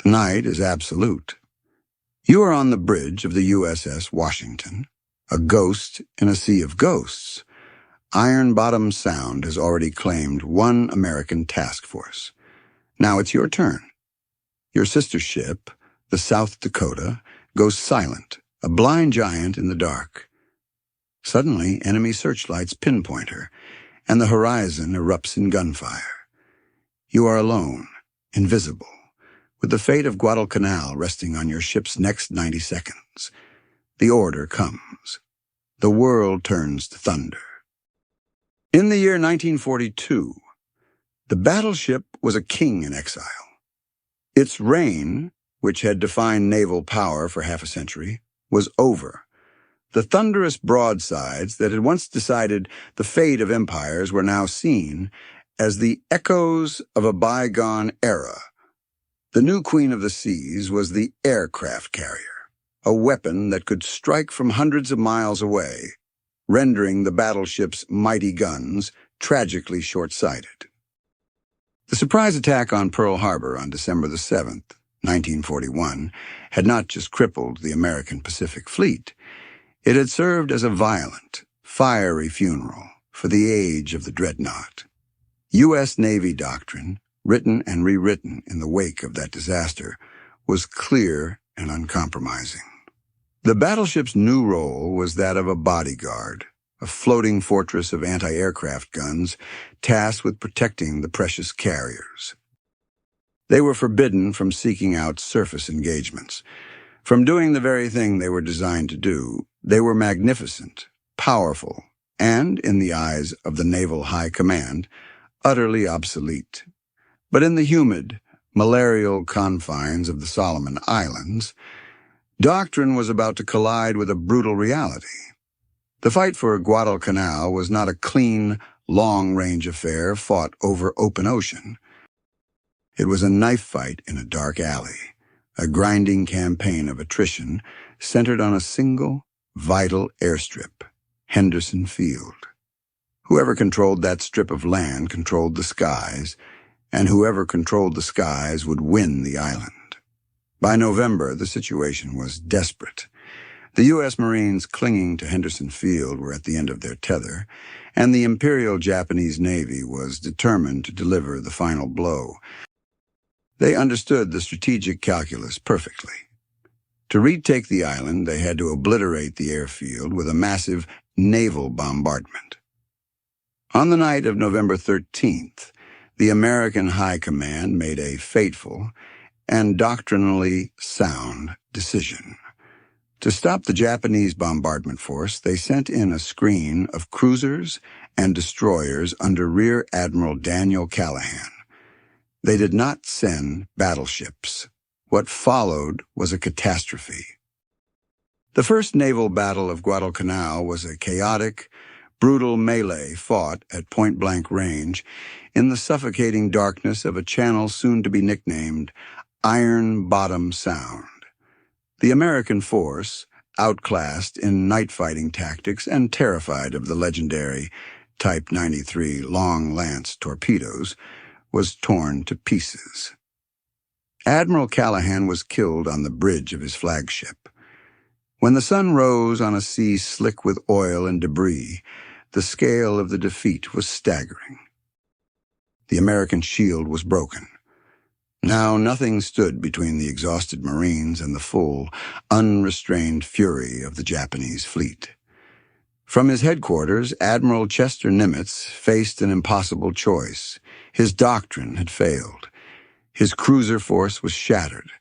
Night is absolute. You are on the bridge of the USS Washington, a ghost in a sea of ghosts. Iron Bottom Sound has already claimed one American task force. Now it's your turn. Your sister ship, the South Dakota, goes silent, a blind giant in the dark. Suddenly, enemy searchlights pinpoint her, and the horizon erupts in gunfire. You are alone, invisible, with the fate of Guadalcanal resting on your ship's next 90 seconds. The order comes. The world turns to thunder. In the year 1942, the Battleship was a king in exile. Its reign, which had defined naval power for half a century, was over. The thunderous broadsides that had once decided the fate of empires were now seen as the echoes of a bygone era. The new queen of the seas was the aircraft carrier, a weapon that could strike from hundreds of miles away, rendering the battleship's mighty guns tragically short-sighted. The surprise attack on Pearl Harbor on December the 7th, 1941, had not just crippled the American Pacific Fleet. It had served as a violent, fiery funeral for the age of the dreadnought. U.S. Navy doctrine, written and rewritten in the wake of that disaster, was clear and uncompromising. The battleship's new role was that of a bodyguard, a floating fortress of anti-aircraft guns tasked with protecting the precious carriers. They were forbidden from seeking out surface engagements. From doing the very thing they were designed to do, they were magnificent, powerful, and, in the eyes of the Naval High Command, utterly obsolete. But in the humid, malarial confines of the Solomon Islands, doctrine was about to collide with a brutal reality. The fight for Guadalcanal was not a clean, long-range affair fought over open ocean. It was a knife fight in a dark alley, a grinding campaign of attrition centered on a single, vital airstrip, Henderson Field. Whoever controlled that strip of land controlled the skies, and whoever controlled the skies would win the island. By November, the situation was desperate. The U.S. Marines clinging to Henderson Field were at the end of their tether, and the Imperial Japanese Navy was determined to deliver the final blow. They understood the strategic calculus perfectly. To retake the island, they had to obliterate the airfield with a massive naval bombardment. On the night of November 13th, the American High Command made a fateful and doctrinally sound decision. To stop the Japanese bombardment force, they sent in a screen of cruisers and destroyers under Rear Admiral Daniel Callahan. They did not send battleships. What followed was a catastrophe. The first naval battle of Guadalcanal was a chaotic, brutal melee fought at point-blank range in the suffocating darkness of a channel soon to be nicknamed Iron Bottom Sound. The American force, outclassed in night-fighting tactics and terrified of the legendary Type 93 Long Lance torpedoes, was torn to pieces. Admiral Callahan was killed on the bridge of his flagship. When the sun rose on a sea slick with oil and debris, the scale of the defeat was staggering. The American shield was broken. Now nothing stood between the exhausted Marines and the full, unrestrained fury of the Japanese fleet. From his headquarters, Admiral Chester Nimitz faced an impossible choice. His doctrine had failed. His cruiser force was shattered.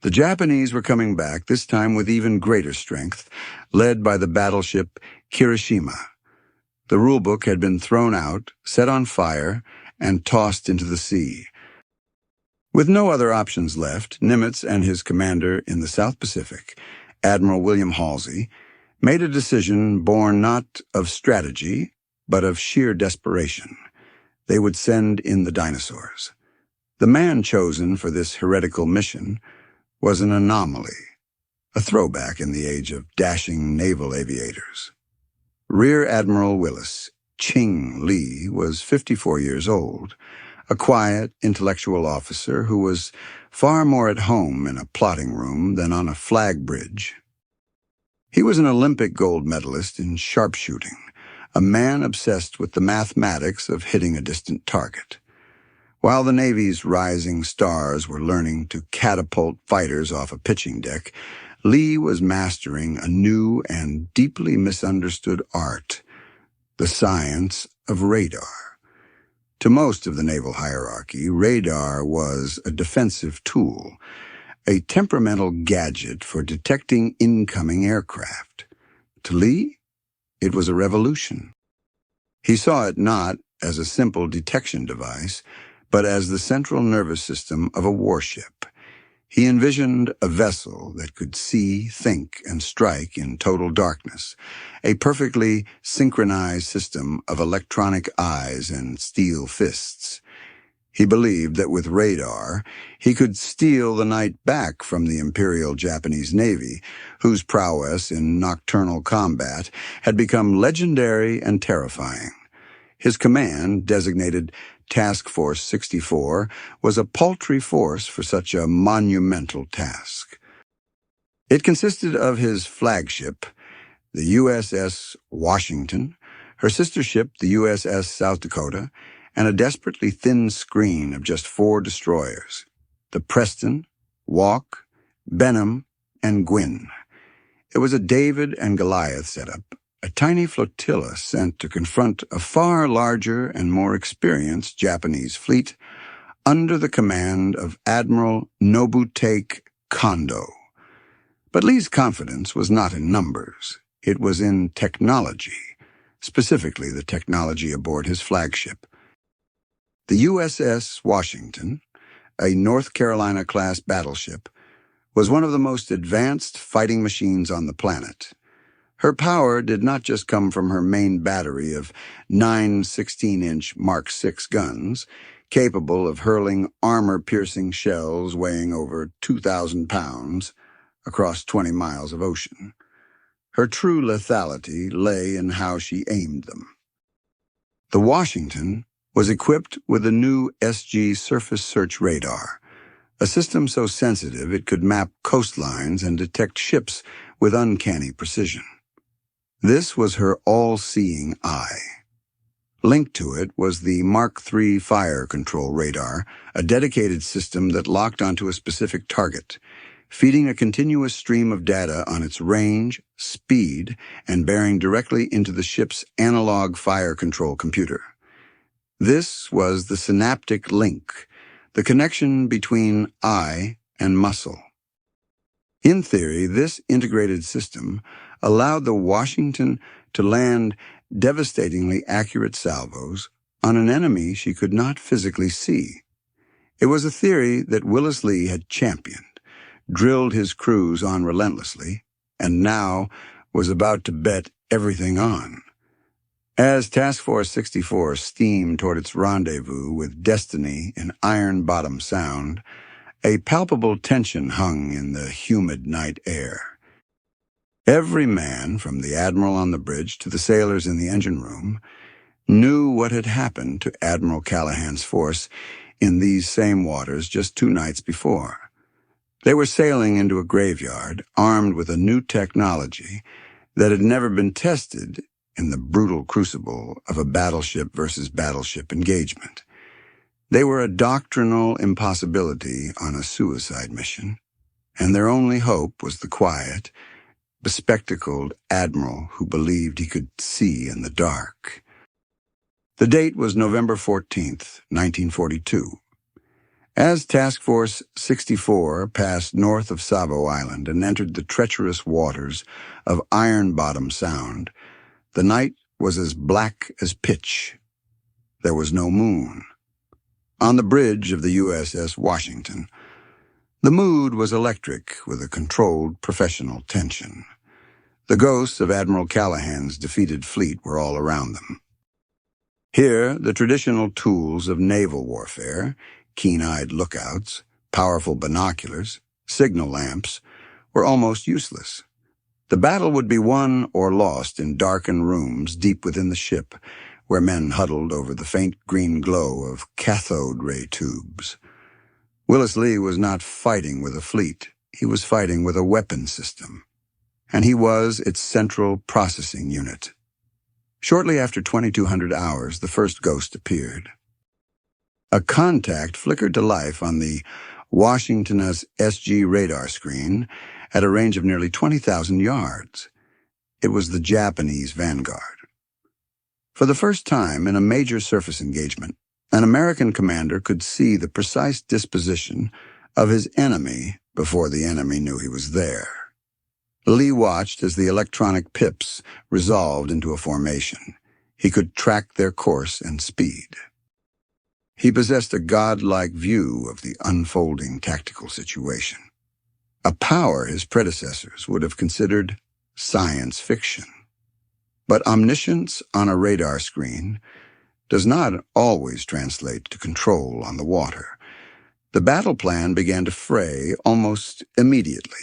The Japanese were coming back, this time with even greater strength, led by the battleship Kirishima. The rulebook had been thrown out, set on fire, and tossed into the sea. With no other options left, Nimitz and his commander in the South Pacific, Admiral William Halsey, made a decision born not of strategy, but of sheer desperation. They would send in the dinosaurs. The man chosen for this heretical mission was an anomaly, a throwback in the age of dashing naval aviators. Rear Admiral Willis, Ching was 54 years old, a quiet, intellectual officer who was far more at home in a plotting room than on a flag bridge. He was an Olympic gold medalist in sharpshooting, a man obsessed with the mathematics of hitting a distant target. While the Navy's rising stars were learning to catapult fighters off a pitching deck, Lee was mastering a new and deeply misunderstood art, the science of radar. To most of the naval hierarchy, radar was a defensive tool, a temperamental gadget for detecting incoming aircraft. To Lee, it was a revolution. He saw it not as a simple detection device, but as the central nervous system of a warship. He envisioned a vessel that could see, think, and strike in total darkness, a perfectly synchronized system of electronic eyes and steel fists. He believed that with radar, he could steal the night back from the Imperial Japanese Navy, whose prowess in nocturnal combat had become legendary and terrifying. His command, designated Task Force 64, was a paltry force for such a monumental task. It consisted of his flagship, the USS Washington, her sister ship, the USS South Dakota, and a desperately thin screen of just 4 destroyers, the Preston, Walk, Benham, and Gwynn. It was a David and Goliath setup, a tiny flotilla sent to confront a far larger and more experienced Japanese fleet under the command of Admiral Nobutake Kondo. But Lee's confidence was not in numbers. It was in technology, specifically the technology aboard his flagship. The USS Washington, a North Carolina-class battleship, was one of the most advanced fighting machines on the planet. Her power did not just come from her main battery of 9 16-inch Mark VI guns, capable of hurling armor-piercing shells weighing over 2,000 pounds across 20 miles of ocean. Her true lethality lay in how she aimed them. The Washington was equipped with a new SG surface search radar, a system so sensitive it could map coastlines and detect ships with uncanny precision. This was her all-seeing eye. Linked to it was the Mark III fire control radar, a dedicated system that locked onto a specific target, feeding a continuous stream of data on its range, speed, and bearing directly into the ship's analog fire control computer. This was the synaptic link, the connection between eye and muscle. In theory, this integrated system allowed the Washington to land devastatingly accurate salvos on an enemy she could not physically see. It was a theory that Willis Lee had championed, drilled his crews on relentlessly, and now was about to bet everything on. As Task Force 64 steamed toward its rendezvous with destiny in Iron Bottom Sound, a palpable tension hung in the humid night air. Every man, from the admiral on the bridge to the sailors in the engine room, knew what had happened to Admiral Callahan's force in these same waters just 2 nights before. They were sailing into a graveyard armed with a new technology that had never been tested in the brutal crucible of a battleship versus battleship engagement. They were a doctrinal impossibility on a suicide mission, and their only hope was the quiet, bespectacled admiral who believed he could see in the dark. The date was November 14th, 1942. As Task Force 64 passed north of Savo Island and entered the treacherous waters of Iron Bottom Sound, the night was as black as pitch. There was no moon. On the bridge of the USS Washington, the mood was electric with a controlled professional tension. The ghosts of Admiral Callahan's defeated fleet were all around them. Here, the traditional tools of naval warfare, keen-eyed lookouts, powerful binoculars, signal lamps, were almost useless. The battle would be won or lost in darkened rooms deep within the ship, where men huddled over the faint green glow of cathode ray tubes. Willis Lee was not fighting with a fleet. He was fighting with a weapon system, and he was its central processing unit. Shortly after 2200 hours, the first ghost appeared. A contact flickered to life on the Washington's SG radar screen at a range of nearly 20,000 yards. It was the Japanese vanguard. For the first time in a major surface engagement, an American commander could see the precise disposition of his enemy before the enemy knew he was there. Lee watched as the electronic pips resolved into a formation. He could track their course and speed. He possessed a godlike view of the unfolding tactical situation, a power his predecessors would have considered science fiction. But omniscience on a radar screen does not always translate to control on the water. The battle plan began to fray almost immediately.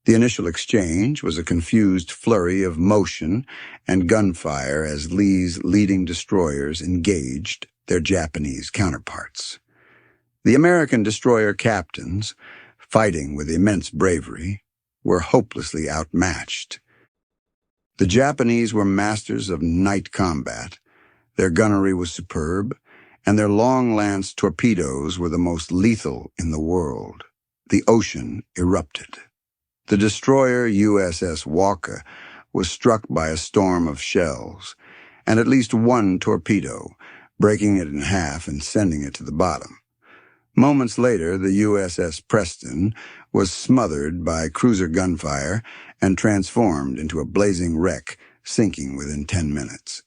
The initial exchange was a confused flurry of motion and gunfire as Lee's leading destroyers engaged their Japanese counterparts. The American destroyer captains, fighting with immense bravery, were hopelessly outmatched. The Japanese were masters of night combat. Their gunnery was superb, and their long-lance torpedoes were the most lethal in the world. The ocean erupted. The destroyer USS Washington was struck by a storm of shells, and at least one torpedo, breaking it in half and sending it to the bottom. Moments later, the USS Preston was smothered by cruiser gunfire and transformed into a blazing wreck, sinking within 10 minutes.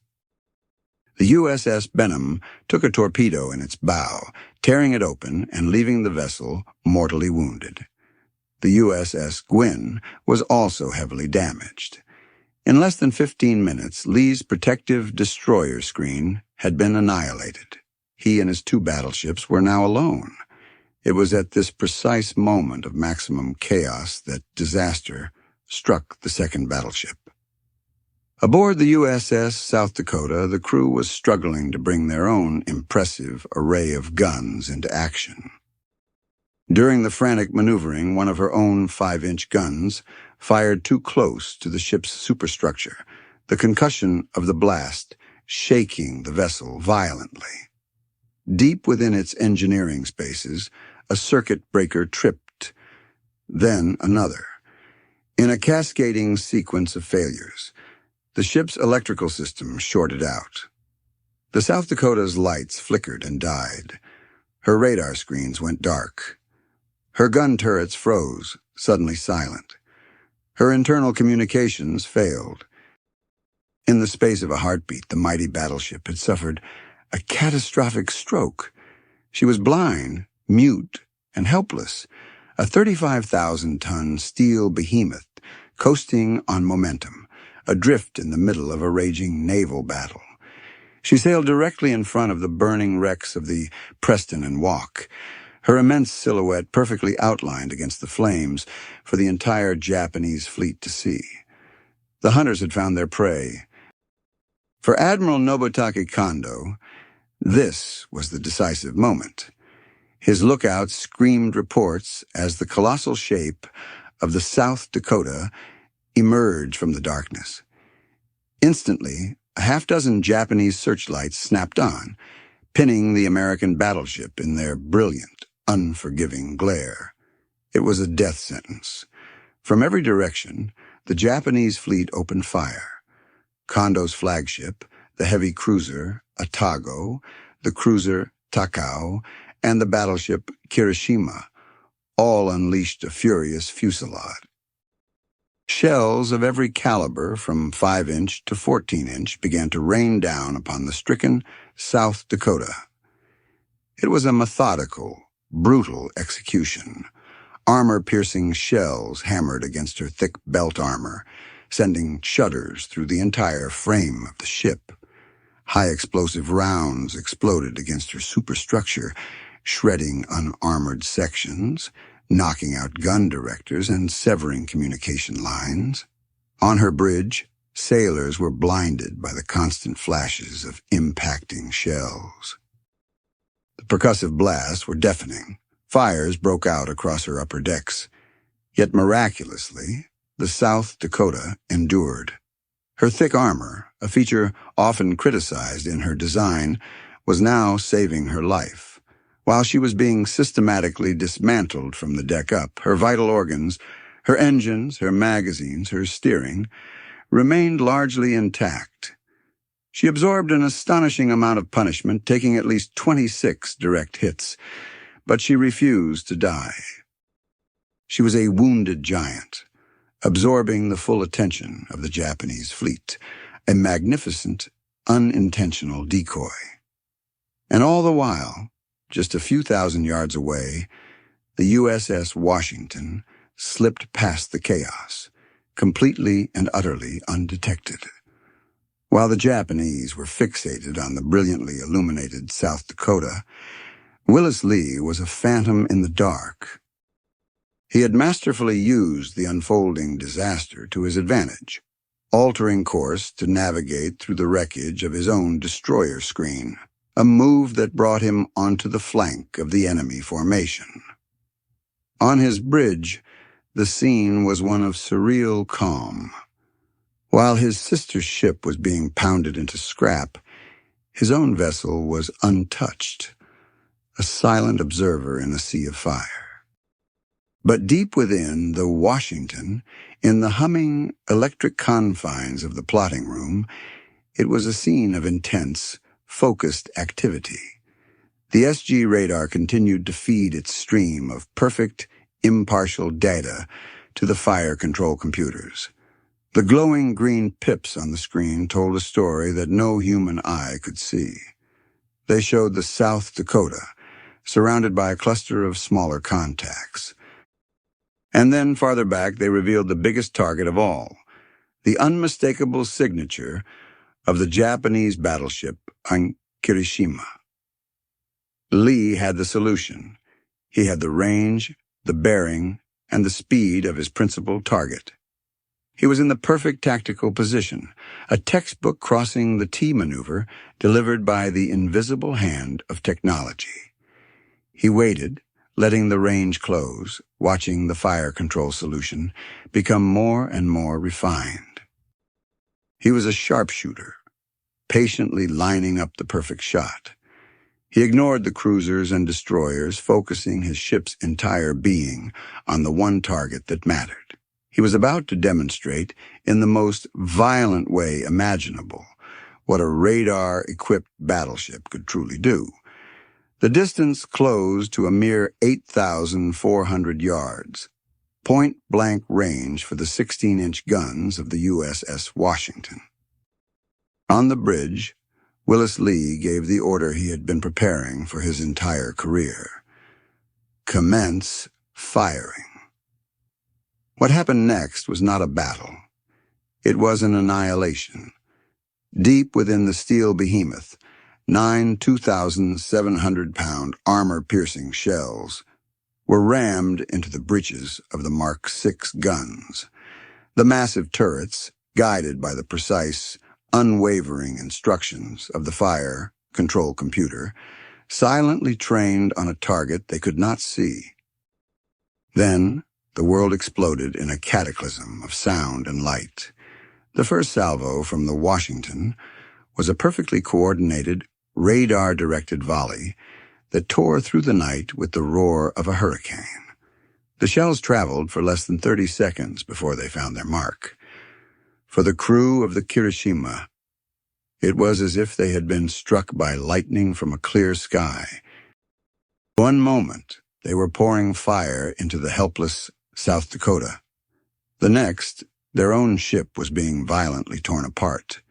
The USS Benham took a torpedo in its bow, tearing it open and leaving the vessel mortally wounded. The USS Gwynn was also heavily damaged. In less than 15 minutes, Lee's protective destroyer screen had been annihilated. He and his two battleships were now alone. It was at this precise moment of maximum chaos that disaster struck the second battleship. Aboard the USS South Dakota, the crew was struggling to bring their own impressive array of guns into action. During the frantic maneuvering, one of her own 5-inch guns fired too close to the ship's superstructure, the concussion of the blast shaking the vessel violently. Deep within its engineering spaces, a circuit breaker tripped, then another. In a cascading sequence of failures, the ship's electrical system shorted out. The South Dakota's lights flickered and died. Her radar screens went dark. Her gun turrets froze, suddenly silent. Her internal communications failed. In the space of a heartbeat, the mighty battleship had suffered a catastrophic stroke. She was blind, mute, and helpless, a 35,000-ton steel behemoth coasting on momentum, adrift in the middle of a raging naval battle. She sailed directly in front of the burning wrecks of the Preston and Washington, her immense silhouette perfectly outlined against the flames for the entire Japanese fleet to see. The hunters had found their prey. For Admiral Nobutake Kondo, this was the decisive moment. His lookouts screamed reports as the colossal shape of the South Dakota emerged from the darkness. Instantly, a half-dozen Japanese searchlights snapped on, pinning the American battleship in their brilliant, unforgiving glare. It was a death sentence. From every direction, the Japanese fleet opened fire. Kondo's flagship, the heavy cruiser Atago, the cruiser Takao, and the battleship Kirishima, all unleashed a furious fusillade. Shells of every caliber, from 5-inch to 14-inch, began to rain down upon the stricken South Dakota. It was a methodical, brutal execution. Armor-piercing shells hammered against her thick belt armor, sending shudders through the entire frame of the ship. High-explosive rounds exploded against her superstructure, shredding unarmored sections, knocking out gun directors and severing communication lines. On her bridge, Sailors were blinded by the constant flashes of impacting shells. The percussive blasts were deafening. Fires broke out across her upper decks. Yet miraculously, the South Dakota endured. Her thick armor, a feature often criticized in her design, was now saving her life. While she was being systematically dismantled from the deck up, her vital organs, her engines, her magazines, her steering, remained largely intact. She absorbed an astonishing amount of punishment, taking at least 26 direct hits, but she refused to die. She was a wounded giant, absorbing the full attention of the Japanese fleet, a magnificent, unintentional decoy. And all the while, just a few thousand yards away, the USS Washington slipped past the chaos, completely and utterly undetected. While the Japanese were fixated on the brilliantly illuminated South Dakota, Willis Lee was a phantom in the dark. He had masterfully used the unfolding disaster to his advantage, altering course to navigate through the wreckage of his own destroyer screen, a move that brought him onto the flank of the enemy formation. On his bridge, the scene was one of surreal calm. While his sister's ship was being pounded into scrap, his own vessel was untouched, a silent observer in a sea of fire. But deep within the Washington, in the humming electric confines of the plotting room, it was a scene of intense, focused activity. The SG radar continued to feed its stream of perfect, impartial data to the fire control computers. The glowing green pips on the screen told a story that no human eye could see. They showed the South Dakota, surrounded by a cluster of smaller contacts. And then, farther back, they revealed the biggest target of all, the unmistakable signature of the Japanese battleship on Kirishima. Lee had the solution. He had the range, the bearing, and the speed of his principal target. He was in the perfect tactical position, a textbook crossing the T maneuver delivered by the invisible hand of technology. He waited, letting the range close, watching the fire control solution become more and more refined. He was a sharpshooter, patiently lining up the perfect shot. He ignored the cruisers and destroyers, focusing his ship's entire being on the one target that mattered. He was about to demonstrate, in the most violent way imaginable, what a radar-equipped battleship could truly do. The distance closed to a mere 8,400 yards, point-blank range for the 16-inch guns of the USS Washington. On the bridge, Willis Lee gave the order he had been preparing for his entire career. Commence firing. What happened next was not a battle. It was an annihilation. Deep within the steel behemoth, 9 2,700-pound armor-piercing shells were rammed into the breeches of the Mark VI guns. The massive turrets, guided by the precise, unwavering instructions of the fire control computer, silently trained on a target they could not see. Then, the world exploded in a cataclysm of sound and light. The first salvo from the Washington was a perfectly coordinated, radar-directed volley that tore through the night with the roar of a hurricane. The shells traveled for less than 30 seconds before they found their mark. For the crew of the Kirishima, it was as if they had been struck by lightning from a clear sky. One moment, they were pouring fire into the helpless South Dakota. The next, their own ship was being violently torn apart.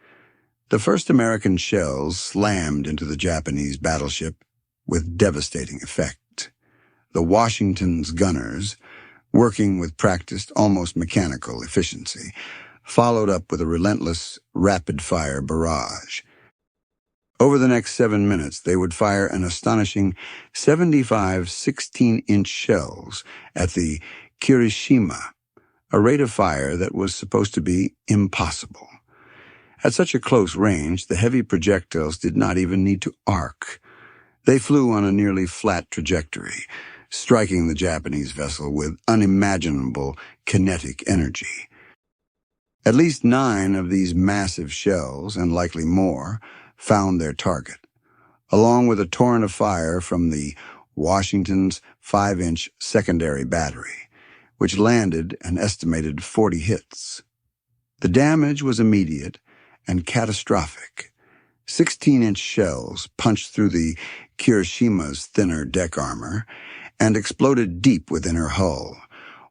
The first American shells slammed into the Japanese battleship with devastating effect. The Washington's gunners, working with practiced, almost mechanical efficiency, followed up with a relentless, rapid-fire barrage. Over the next 7 minutes, they would fire an astonishing 75 16-inch shells at the Kirishima, a rate of fire that was supposed to be impossible. At such a close range, the heavy projectiles did not even need to arc. They flew on a nearly flat trajectory, striking the Japanese vessel with unimaginable kinetic energy. At least 9 of these massive shells, and likely more, found their target, along with a torrent of fire from the Washington's 5-inch secondary battery, which landed an estimated 40 hits. The damage was immediate and catastrophic. 16-inch shells punched through the Kirishima's thinner deck armor and exploded deep within her hull.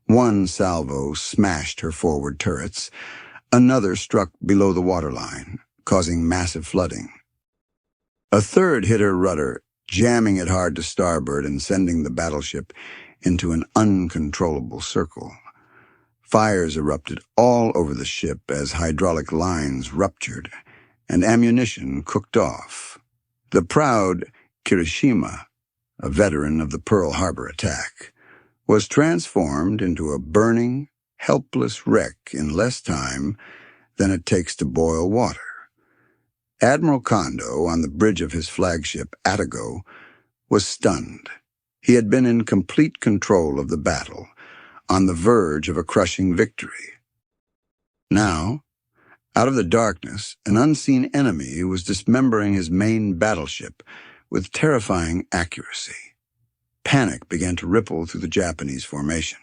One salvo smashed her forward turrets. Another struck below the waterline, causing massive flooding. A third hit her rudder, jamming it hard to starboard and sending the battleship into an uncontrollable circle. Fires erupted all over the ship as hydraulic lines ruptured and ammunition cooked off. The proud Kirishima, a veteran of the Pearl Harbor attack, was transformed into a burning, helpless wreck in less time than it takes to boil water. Admiral Kondo, on the bridge of his flagship, Atago, was stunned. He had been in complete control of the battle, on the verge of a crushing victory. Now, out of the darkness, an unseen enemy was dismembering his main battleship with terrifying accuracy. Panic began to ripple through the Japanese formation.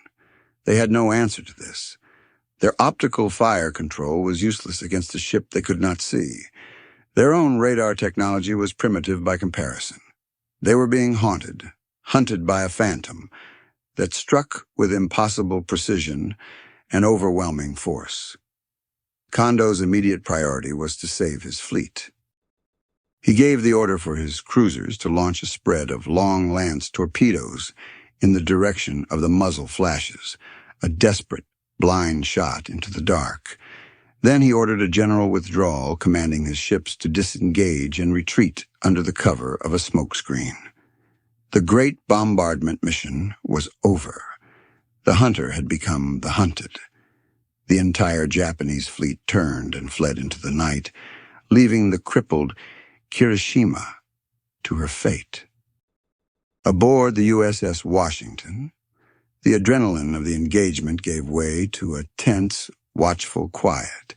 They had no answer to this. Their optical fire control was useless against a ship they could not see. Their own radar technology was primitive by comparison. They were being hunted by a phantom that struck with impossible precision and overwhelming force. Kondo's immediate priority was to save his fleet. He gave the order for his cruisers to launch a spread of long-lance torpedoes in the direction of the muzzle flashes, a desperate, blind shot into the dark. Then he ordered a general withdrawal, commanding his ships to disengage and retreat under the cover of a smokescreen. The great bombardment mission was over. The hunter had become the hunted. The entire Japanese fleet turned and fled into the night, leaving the crippled Kirishima to her fate. Aboard the USS Washington, the adrenaline of the engagement gave way to a tense, watchful quiet.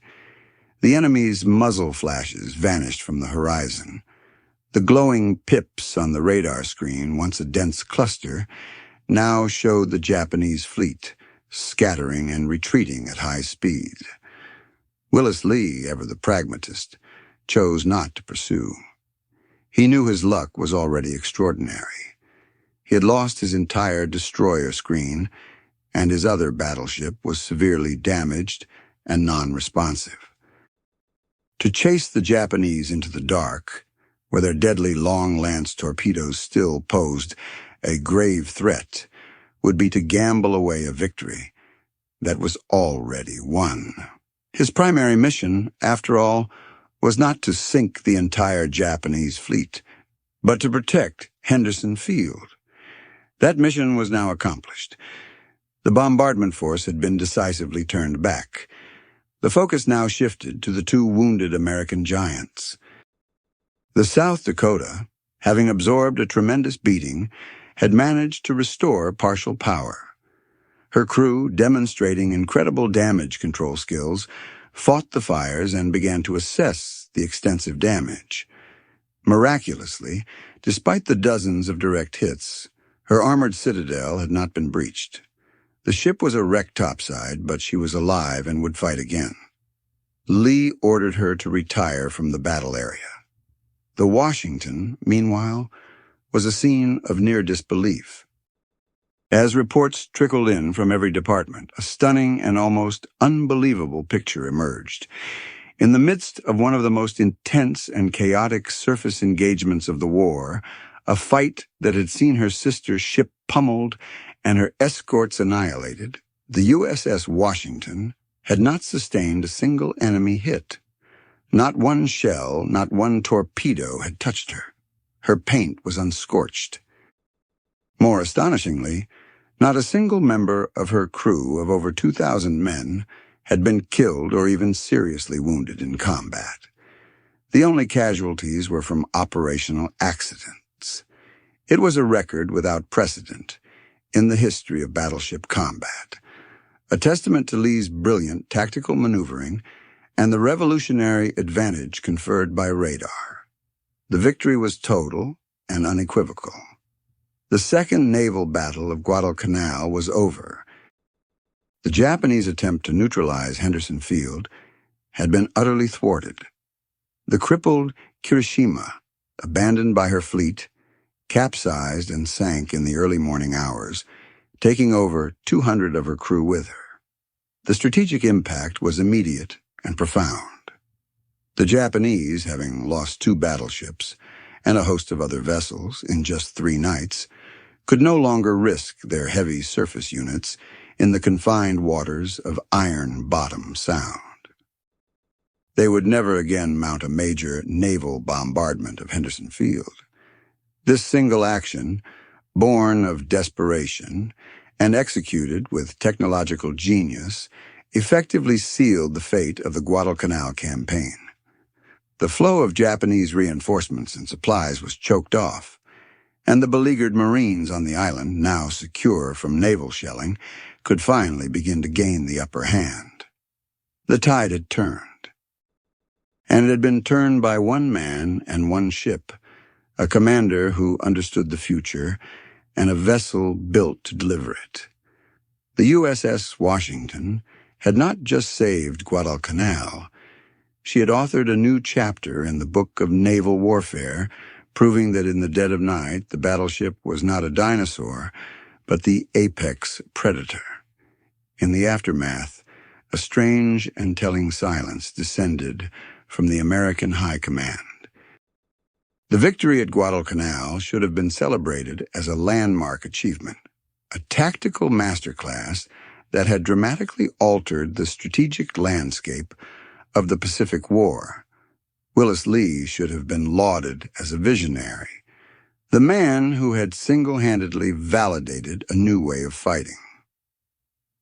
The enemy's muzzle flashes vanished from the horizon. The glowing pips on the radar screen, once a dense cluster, now showed the Japanese fleet, scattering and retreating at high speed. Willis Lee, ever the pragmatist, chose not to pursue. He knew his luck was already extraordinary. He had lost his entire destroyer screen, and his other battleship was severely damaged and non-responsive. To chase the Japanese into the dark, where their deadly long-lance torpedoes still posed a grave threat, would be to gamble away a victory that was already won. His primary mission, after all, was not to sink the entire Japanese fleet, but to protect Henderson Field. That mission was now accomplished. The bombardment force had been decisively turned back. The focus now shifted to the 2 wounded American giants. The South Dakota, having absorbed a tremendous beating, had managed to restore partial power. Her crew, demonstrating incredible damage control skills, fought the fires and began to assess the extensive damage. Miraculously, despite the dozens of direct hits, her armored citadel had not been breached. The ship was a wreck topside, but she was alive and would fight again. Lee ordered her to retire from the battle area. The Washington, meanwhile, was a scene of near disbelief. As reports trickled in from every department, a stunning and almost unbelievable picture emerged. In the midst of one of the most intense and chaotic surface engagements of the war, a fight that had seen her sister ship pummeled and her escorts annihilated, the USS Washington had not sustained a single enemy hit. Not one shell, not one torpedo had touched her. Her paint was unscorched. More astonishingly, not a single member of her crew of over 2,000 men had been killed or even seriously wounded in combat. The only casualties were from operational accidents. It was a record without precedent in the history of battleship combat, a testament to Lee's brilliant tactical maneuvering and the revolutionary advantage conferred by radar. The victory was total and unequivocal. The Second Naval Battle of Guadalcanal was over. The Japanese attempt to neutralize Henderson Field had been utterly thwarted. The crippled Kirishima, abandoned by her fleet, capsized and sank in the early morning hours, taking over 200 of her crew with her. The strategic impact was immediate and profound. The Japanese, having lost 2 battleships and a host of other vessels in just 3 nights, could no longer risk their heavy surface units in the confined waters of Iron Bottom Sound. They would never again mount a major naval bombardment of Henderson Field. This single action, born of desperation and executed with technological genius, effectively sealed the fate of the Guadalcanal campaign. The flow of Japanese reinforcements and supplies was choked off, and the beleaguered Marines on the island, now secure from naval shelling, could finally begin to gain the upper hand. The tide had turned, and it had been turned by one man and one ship, a commander who understood the future, and a vessel built to deliver it. The USS Washington had not just saved Guadalcanal. She had authored a new chapter in the book of naval warfare, proving that in the dead of night the battleship was not a dinosaur, but the apex predator. In the aftermath, a strange and telling silence descended from the American High Command. The victory at Guadalcanal should have been celebrated as a landmark achievement, a tactical masterclass that had dramatically altered the strategic landscape of the Pacific War. Willis Lee should have been lauded as a visionary, the man who had single-handedly validated a new way of fighting.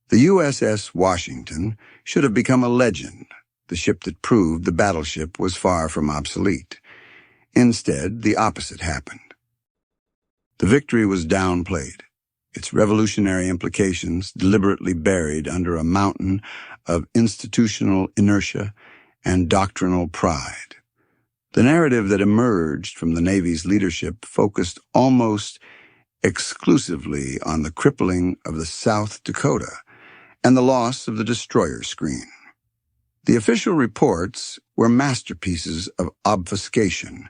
The USS Washington should have become a legend, the ship that proved the battleship was far from obsolete. Instead, the opposite happened. The victory was downplayed, its revolutionary implications deliberately buried under a mountain of institutional inertia and doctrinal pride. The narrative that emerged from the Navy's leadership focused almost exclusively on the crippling of the South Dakota and the loss of the destroyer screen. The official reports were masterpieces of obfuscation,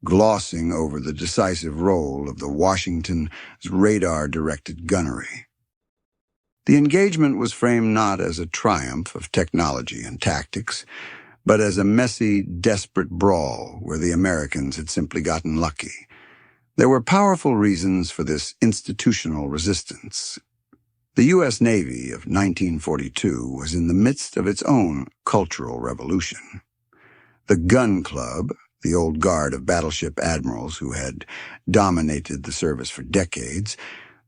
glossing over the decisive role of the Washington's radar-directed gunnery. The engagement was framed not as a triumph of technology and tactics, but as a messy, desperate brawl where the Americans had simply gotten lucky. There were powerful reasons for this institutional resistance. The U.S. Navy of 1942 was in the midst of its own cultural revolution. The Gun Club, the old guard of battleship admirals who had dominated the service for decades,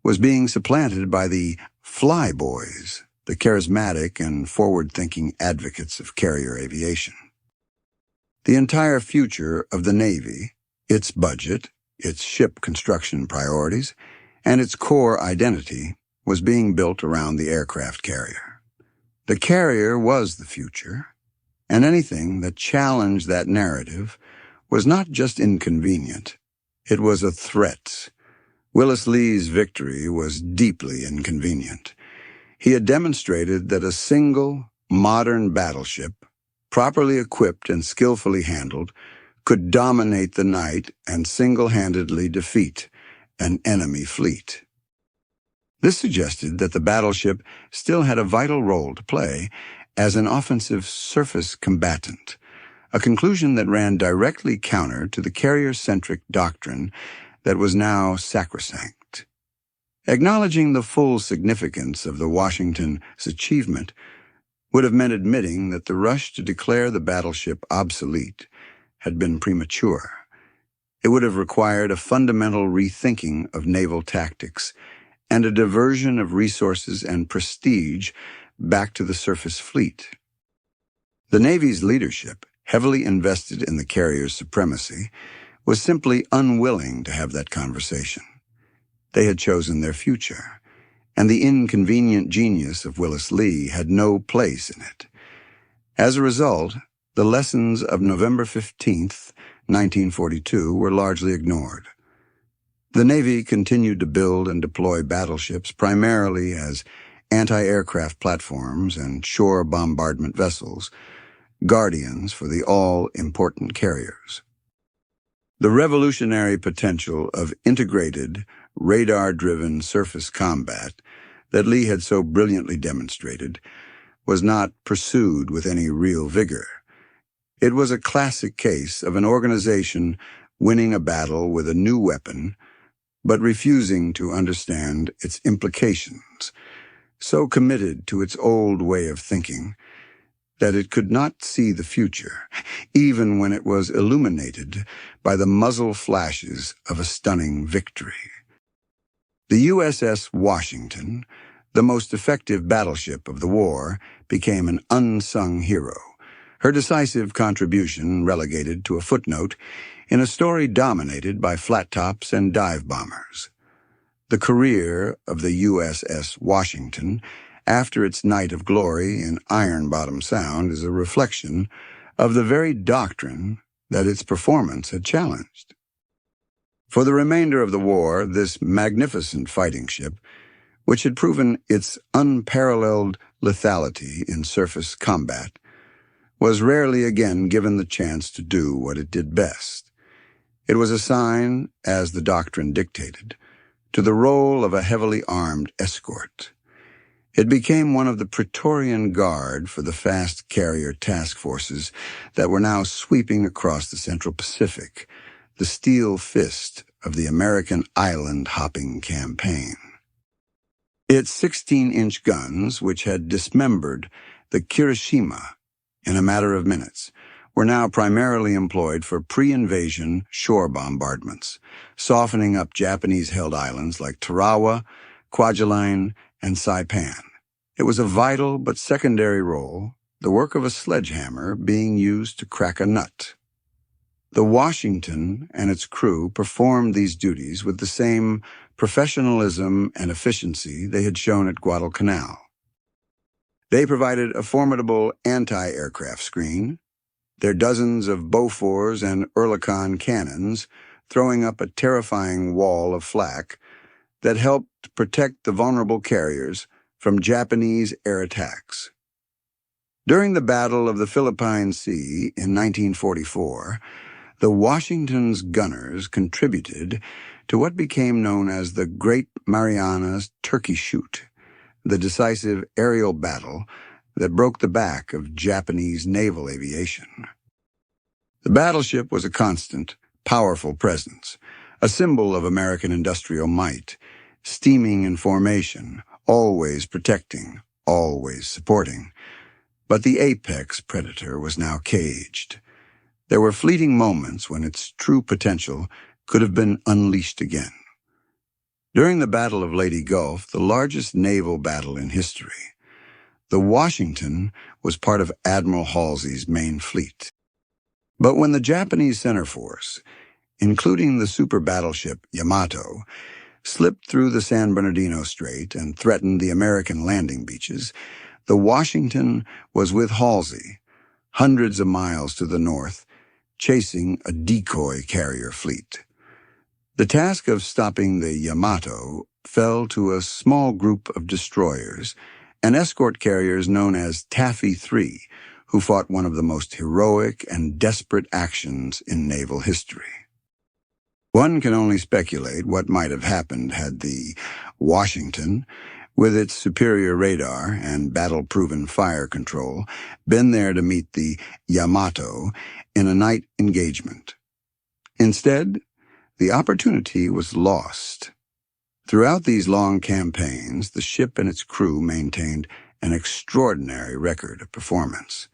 was being supplanted by the Fly Boys, the charismatic and forward-thinking advocates of carrier aviation. The entire future of the Navy, its budget, its ship construction priorities, and its core identity was being built around the aircraft carrier. The carrier was the future, and anything that challenged that narrative was not just inconvenient, it was a threat. Willis Lee's victory was deeply inconvenient. He had demonstrated that a single, modern battleship, properly equipped and skillfully handled, could dominate the night and single-handedly defeat an enemy fleet. This suggested that the battleship still had a vital role to play as an offensive surface combatant, a conclusion that ran directly counter to the carrier-centric doctrine that was now sacrosanct. Acknowledging the full significance of the Washington's achievement would have meant admitting that the rush to declare the battleship obsolete had been premature. It would have required a fundamental rethinking of naval tactics and a diversion of resources and prestige back to the surface fleet. The Navy's leadership, heavily invested in the carrier's supremacy, was simply unwilling to have that conversation. They had chosen their future, and the inconvenient genius of Willis Lee had no place in it. As a result, the lessons of November 15th, 1942 were largely ignored. The Navy continued to build and deploy battleships primarily as anti-aircraft platforms and shore bombardment vessels, guardians for the all-important carriers. The revolutionary potential of integrated, radar-driven surface combat that Lee had so brilliantly demonstrated was not pursued with any real vigor. It was a classic case of an organization winning a battle with a new weapon, but refusing to understand its implications, so committed to its old way of thinking that it could not see the future, even when it was illuminated by the muzzle flashes of a stunning victory. The USS Washington, the most effective battleship of the war, became an unsung hero, her decisive contribution relegated to a footnote in a story dominated by flat tops and dive bombers. The career of the USS Washington after its night of glory in Iron Bottom Sound is a reflection of the very doctrine that its performance had challenged. For the remainder of the war, this magnificent fighting ship, which had proven its unparalleled lethality in surface combat, was rarely again given the chance to do what it did best. It was assigned, as the doctrine dictated, to the role of a heavily armed escort. It became one of the Praetorian Guard for the fast carrier task forces that were now sweeping across the Central Pacific, the steel fist of the American island-hopping campaign. Its 16-inch guns, which had dismembered the Kirishima in a matter of minutes, were now primarily employed for pre-invasion shore bombardments, softening up Japanese-held islands like Tarawa, Kwajalein, and Saipan. It was a vital but secondary role, the work of a sledgehammer being used to crack a nut. The Washington and its crew performed these duties with the same professionalism and efficiency they had shown at Guadalcanal. They provided a formidable anti-aircraft screen, their dozens of Bofors and Oerlikon cannons throwing up a terrifying wall of flak that helped protect the vulnerable carriers from Japanese air attacks. During the Battle of the Philippine Sea in 1944, the Washington's gunners contributed to what became known as the Great Marianas Turkey Shoot, the decisive aerial battle that broke the back of Japanese naval aviation. The battleship was a constant, powerful presence, a symbol of American industrial might, steaming in formation, always protecting, always supporting. But the apex predator was now caged. There were fleeting moments when its true potential could have been unleashed again. During the Battle of Leyte Gulf, the largest naval battle in history, the Washington was part of Admiral Halsey's main fleet. But when the Japanese center force, including the super battleship Yamato, slipped through the San Bernardino Strait and threatened the American landing beaches, the Washington was with Halsey, hundreds of miles to the north, chasing a decoy carrier fleet. The task of stopping the Yamato fell to a small group of destroyers and escort carriers known as Taffy 3, who fought one of the most heroic and desperate actions in naval history. One can only speculate what might have happened had the Washington, with its superior radar and battle-proven fire control, been there to meet the Yamato in a night engagement. Instead, the opportunity was lost. Throughout these long campaigns, the ship and its crew maintained an extraordinary record of performance.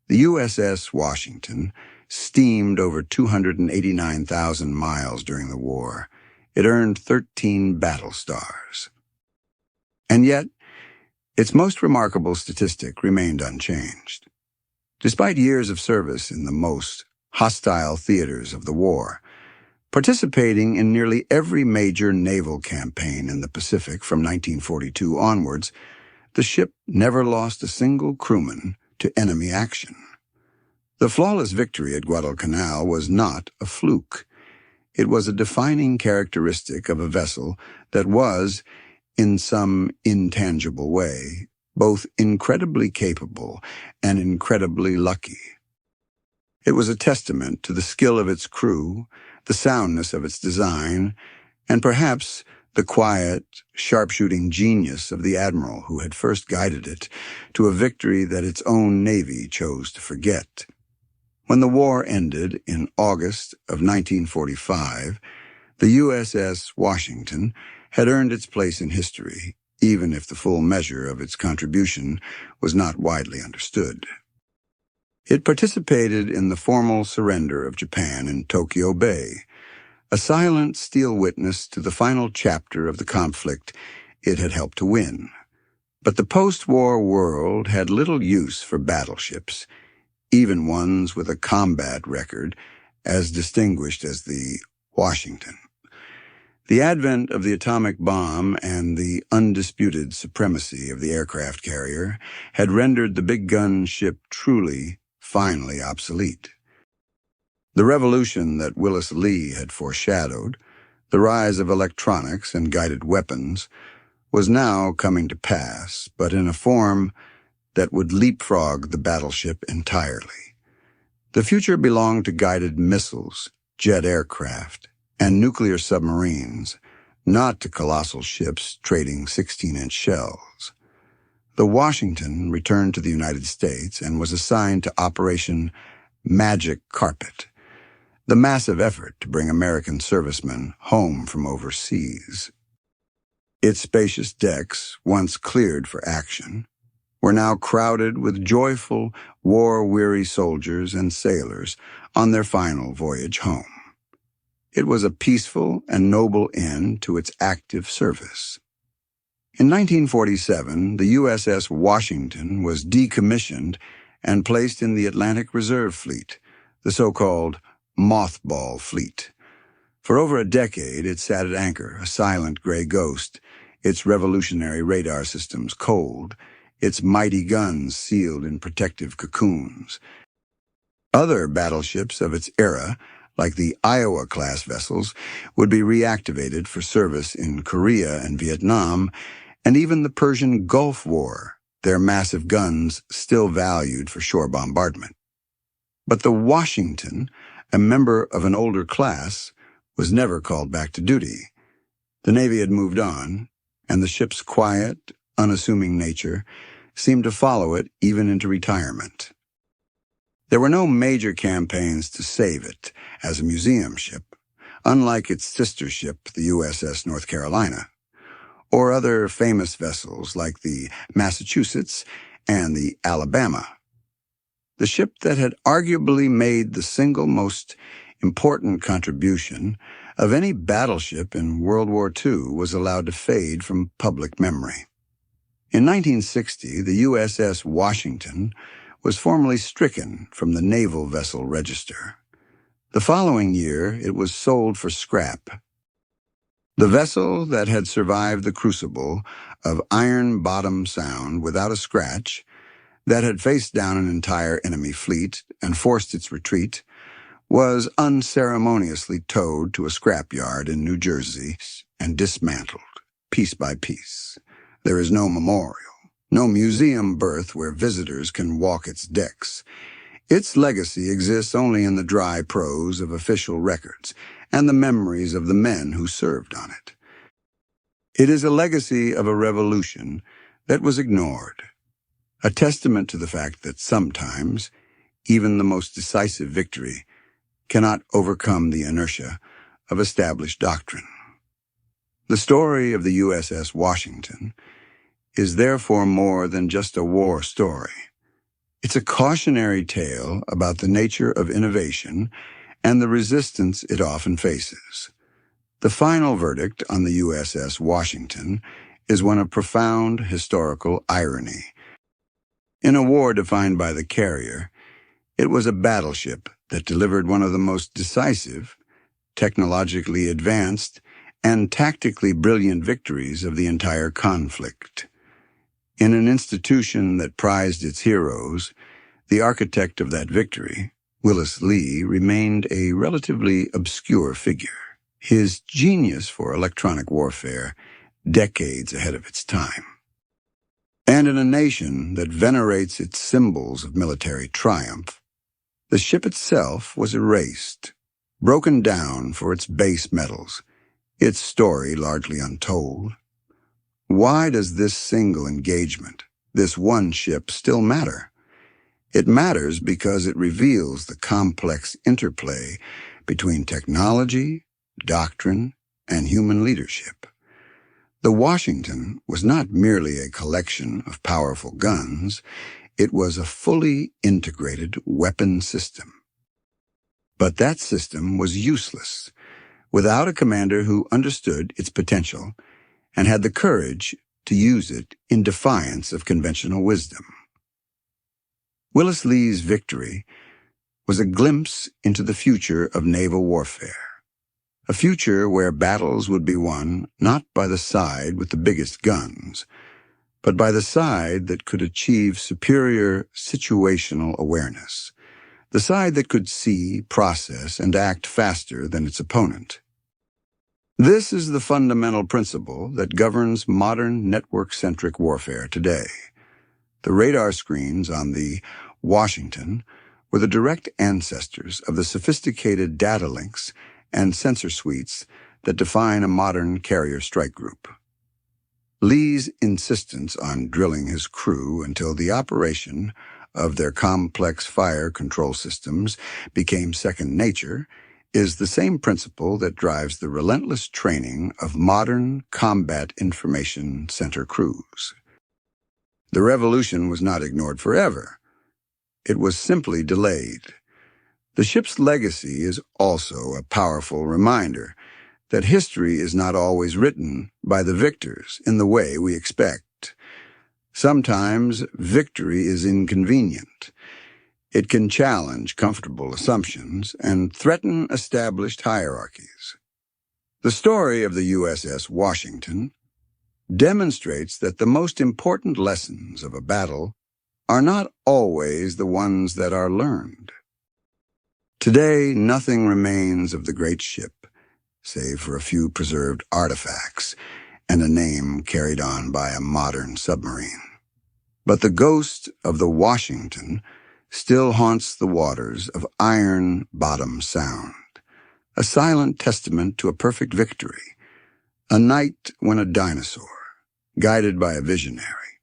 The USS Washington steamed over 289,000 miles during the war. It earned 13 battle stars. And yet, Its most remarkable statistic remained unchanged. Despite years of service in the most hostile theaters of the war, participating in nearly every major naval campaign in the Pacific from 1942 onwards, the ship never lost a single crewman to enemy action. The flawless victory at Guadalcanal was not a fluke. It was a defining characteristic of a vessel that was, in some intangible way, both incredibly capable and incredibly lucky. It was a testament to the skill of its crew, the soundness of its design, and perhaps the quiet, sharpshooting genius of the admiral who had first guided it to a victory that its own navy chose to forget. When the war ended in August of 1945, the USS Washington had earned its place in history, even if the full measure of its contribution was not widely understood. It participated in the formal surrender of Japan in Tokyo Bay, a silent steel witness to the final chapter of the conflict it had helped to win. But the post-war world had little use for battleships, even ones with a combat record as distinguished as the Washington. The advent of the atomic bomb and the undisputed supremacy of the aircraft carrier had rendered the big gun ship truly, finally obsolete. The revolution that Willis Lee had foreshadowed, the rise of electronics and guided weapons, was now coming to pass, but in a form that would leapfrog the battleship entirely. The future belonged to guided missiles, jet aircraft, and nuclear submarines, not to colossal ships trading 16-inch shells. The Washington returned to the United States and was assigned to Operation Magic Carpet, the massive effort to bring American servicemen home from overseas. Its spacious decks, once cleared for action, were now crowded with joyful, war-weary soldiers and sailors on their final voyage home. It was a peaceful and noble end to its active service. In 1947, the USS Washington was decommissioned and placed in the Atlantic Reserve Fleet, the so-called mothball fleet. For over a decade, it sat at anchor, a silent gray ghost, its revolutionary radar systems cold, its mighty guns sealed in protective cocoons. Other battleships of its era, like the Iowa-class vessels, would be reactivated for service in Korea and Vietnam, and even the Persian Gulf War, their massive guns still valued for shore bombardment. But the Washington, a member of an older class, was never called back to duty. The Navy had moved on, and the ship's quiet, unassuming nature seemed to follow it even into retirement. There were no major campaigns to save it as a museum ship, unlike its sister ship, the USS North Carolina, or other famous vessels like the Massachusetts and the Alabama. The ship that had arguably made the single most important contribution of any battleship in World War II was allowed to fade from public memory. In 1960, the USS Washington was formally stricken from the Naval Vessel Register. The following year, it was sold for scrap. The vessel that had survived the crucible of Iron Bottom Sound without a scratch, that had faced down an entire enemy fleet and forced its retreat, was unceremoniously towed to a scrapyard in New Jersey and dismantled, piece by piece. There is no memorial, no museum berth where visitors can walk its decks. Its legacy exists only in the dry prose of official records and the memories of the men who served on it. It is a legacy of a revolution that was ignored, a testament to the fact that sometimes even the most decisive victory cannot overcome the inertia of established doctrine. The story of the USS Washington is therefore more than just a war story. It's a cautionary tale about the nature of innovation and the resistance it often faces. The final verdict on the USS Washington is one of profound historical irony. In a war defined by the carrier, it was a battleship that delivered one of the most decisive, technologically advanced, and tactically brilliant victories of the entire conflict. In an institution that prized its heroes, the architect of that victory, Willis Lee, remained a relatively obscure figure. His genius for electronic warfare, decades ahead of its time. And in a nation that venerates its symbols of military triumph, the ship itself was erased, broken down for its base metals, its story largely untold. Why does this single engagement, this one ship, still matter? It matters because it reveals the complex interplay between technology, doctrine, and human leadership. The Washington was not merely a collection of powerful guns, it was a fully integrated weapon system. But that system was useless without a commander who understood its potential and had the courage to use it in defiance of conventional wisdom. Willis Lee's victory was a glimpse into the future of naval warfare, a future where battles would be won not by the side with the biggest guns, but by the side that could achieve superior situational awareness, the side that could see, process, and act faster than its opponent. This is the fundamental principle that governs modern network-centric warfare today. The radar screens on the Washington were the direct ancestors of the sophisticated data links and sensor suites that define a modern carrier strike group. Lee's insistence on drilling his crew until the operation of their complex fire control systems became second nature is the same principle that drives the relentless training of modern combat information center crews. The revolution was not ignored forever. It was simply delayed. The ship's legacy is also a powerful reminder that history is not always written by the victors in the way we expect. Sometimes victory is inconvenient. It can challenge comfortable assumptions and threaten established hierarchies. The story of the USS Washington demonstrates that the most important lessons of a battle are not always the ones that are learned. Today, nothing remains of the great ship, save for a few preserved artifacts and a name carried on by a modern submarine. But the ghost of the Washington still haunts the waters of Iron Bottom Sound, a silent testament to a perfect victory, a night when a dinosaur, guided by a visionary,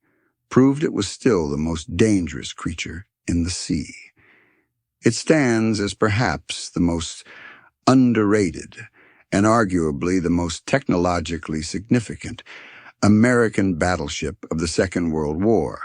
proved it was still the most dangerous creature in the sea. It stands as perhaps the most underrated and arguably the most technologically significant American battleship of the Second World War,